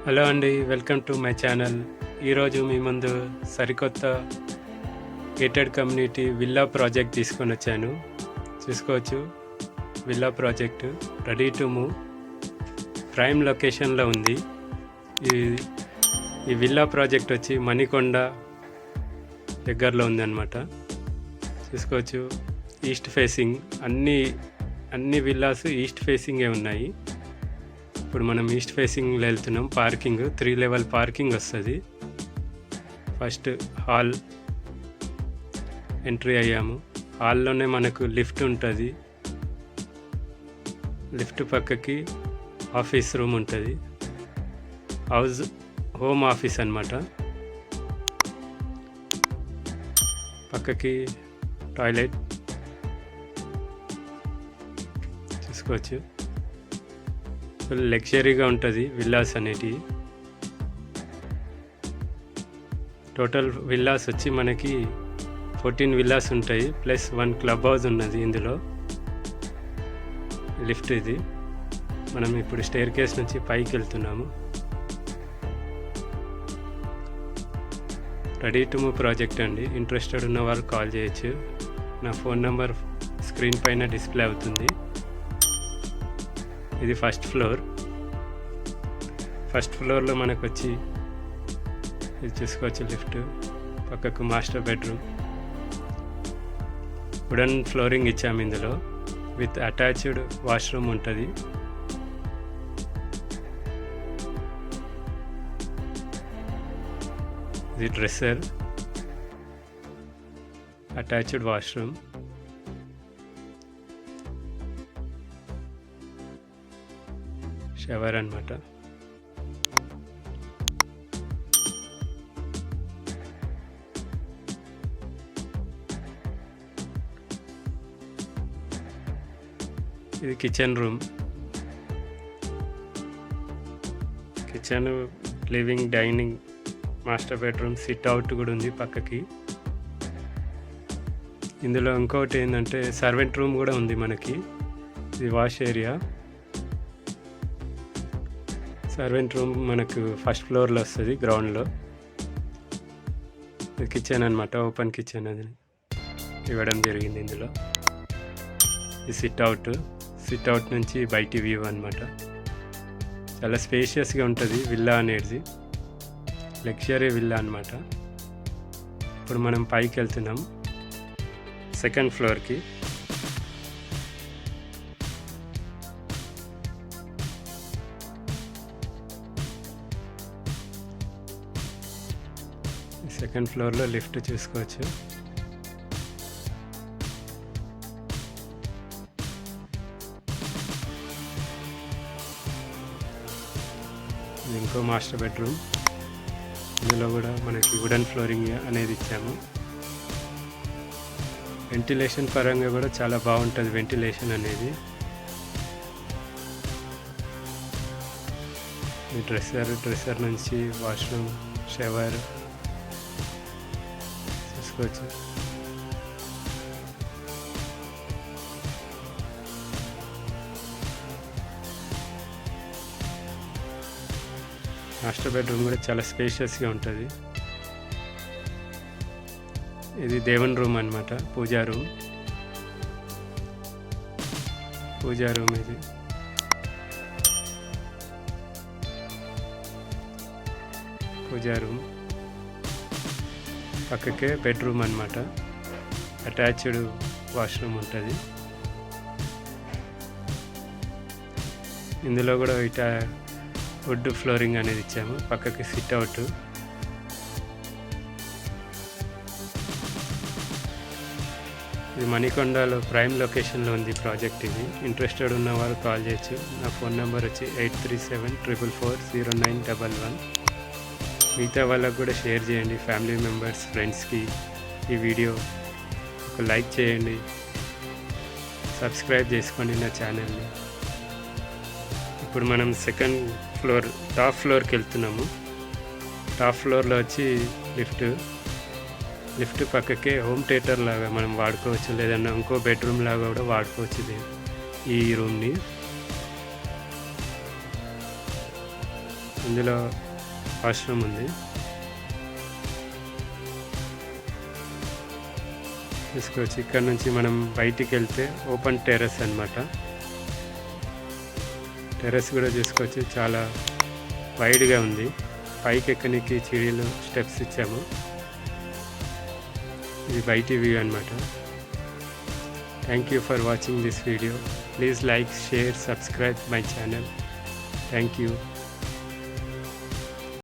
Hello అండి, welcome to my channel. ఈరోజు మీ ముందు సరికొత్త గేటెడ్ కమ్యూనిటీ విల్లా ప్రాజెక్ట్ తీసుకొని వచ్చాను. చూసుకోవచ్చు, villa project ready to move, prime లొకేషన్లో ఉంది. ఈ విల్లా ప్రాజెక్ట్ వచ్చి మణికొండ దగ్గరలో ఉందన్నమాట. చూసుకోవచ్చు, ఈస్ట్ ఫేసింగ్ అన్ని విల్లాస్ ఈస్ట్ ఫేసింగే ఉన్నాయి. ఇప్పుడు మనం ఈస్ట్ ఫేసింగ్లో వెళ్తున్నాం. పార్కింగ్ 3 లెవెల్ పార్కింగ్ వస్తుంది. ఫస్ట్ హాల్ ఎంట్రీ అయ్యాము. హాల్లోనే మనకు లిఫ్ట్ ఉంటుంది. లిఫ్ట్ పక్కకి ఆఫీస్ రూమ్ ఉంటుంది. హోమ్ ఆఫీస్ అన్నమాట. పక్కకి టాయిలెట్ చూసుకోవచ్చు. ఫుల్ లగ్జరీగా ఉంటుంది విల్లాస్ అనేటివి. టోటల్ విల్లాస్ వచ్చి మనకి 14 విల్లాస్ ఉంటాయి, ప్లస్ 1 క్లబ్ హౌస్ ఉన్నది ఇందులో. లిఫ్ట్ ఇది. మనం ఇప్పుడు స్టేర్ కేస్ నుంచి పైకి వెళ్తున్నాము. రెడీ టు మూవ్ ప్రాజెక్ట్ అండి. ఇంట్రెస్టెడ్ ఉన్న వాళ్ళు కాల్ చేయొచ్చు. నా ఫోన్ నెంబర్ స్క్రీన్ పైన డిస్ప్లే అవుతుంది. ఇది ఫస్ట్ ఫ్లోర్లో మనకు వచ్చి ఇది చూసుకోవచ్చు. లిఫ్ట్ పక్కకు మాస్టర్ బెడ్రూమ్, వుడెన్ ఫ్లోరింగ్ ఇచ్చాము ఇందులో. విత్ అటాచ్డ్ వాష్రూమ్ ఉంటుంది. ఇది డ్రెస్సర్, అటాచ్డ్ వాష్రూమ్. షవర్ అన్నమాట. ఇది kitchen room. Kitchen, living, dining, master bedroom, SIT out కూడా ఉంది పక్కకి. ఇందులో ఇంకోటి ఏంటంటే సర్వెంట్ రూమ్ కూడా ఉంది మనకి. ఇది వాష్ ఏరియా. సర్వెంట్ రూమ్ మనకు ఫస్ట్ ఫ్లోర్లో వస్తుంది, గ్రౌండ్లో. ఇది కిచెన్ అనమాట, ఓపెన్ కిచెన్ అది ఇవ్వడం జరిగింది ఇందులో. ఇది సిట్ అవుట్ నుంచి బయటి వ్యూ అనమాట. చాలా స్పేషియస్గా ఉంటుంది విల్లా అనేది. లగ్జరీ విల్లా అనమాట. ఇప్పుడు మనం పైకి వెళ్తున్నాం సెకండ్ ఫ్లోర్కి. సెకండ్ ఫ్లోర్లో లిఫ్ట్ చూసుకోవచ్చు. ఇంకో మాస్టర్ బెడ్రూమ్. ఇందులో కూడా మనకి వుడెన్ ఫ్లోరింగ్ అనేది ఇచ్చాము. వెంటిలేషన్ పరంగా కూడా చాలా బాగుంటుంది వెంటిలేషన్ అనేది. డ్రెస్సర్ నుంచి వాష్రూమ్, షవర్ చూసుకోవచ్చు. మాస్టర్ బెడ్రూమ్ కూడా చాలా స్పేషియస్గా ఉంటుంది. ఇది దేవుని రూమ్ అన్నమాట, పూజా రూమ్. ఇది పూజా రూమ్. పక్కకే బెడ్రూమ్ అన్నమాట. అటాచ్డ్ వాష్రూమ్ ఉంటుంది. ఇందులో కూడా వుడ్ ఫ్లోరింగ్ అనేది ఇచ్చాము. పక్కకి సిట్ అవుట్. ఇది మణికొండలో ప్రైమ్ లొకేషన్లో ఉంది ప్రాజెక్ట్ ఇది. ఇంట్రెస్టెడ్ ఉన్న వాళ్ళు కాల్ చేయొచ్చు. నా ఫోన్ నెంబర్ వచ్చి 8374440911. మిగతా వాళ్ళకు కూడా షేర్ చేయండి, ఫ్యామిలీ మెంబర్స్, ఫ్రెండ్స్కి. ఈ వీడియో ఒక లైక్ చేయండి, సబ్స్క్రైబ్ చేసుకోండి నా ఛానల్ని. ఇప్పుడు మనం సెకండ్ ఫ్లోర్ టాప్ ఫ్లోర్కి వెళ్తున్నాము. టాప్ ఫ్లోర్లో వచ్చి లిఫ్ట్ పక్కకే హోమ్ థియేటర్ లాగా మనం వాడుకోవచ్చు, లేదన్నా ఇంకో బెడ్రూమ్ లాగా కూడా వాడుకోవచ్చు ఈ రూమ్ని. ఇందులో వాష్రూమ్ ఉంది. చూసుకోవచ్చు. ఇక్కడ నుంచి మనం బయటికి వెళ్తే ఓపెన్ టెర్రస్ అన్నమాట. టెర్రస్ కూడా చూసుకోవచ్చు, చాలా వైడ్గా ఉంది. పైకి ఎక్కనికి చిడీలు స్టెప్స్ ఇచ్చాము. ఇది బయటి వ్యూ అన్నమాట. Thank you for watching this video. Please like, share, subscribe my channel. Thank you.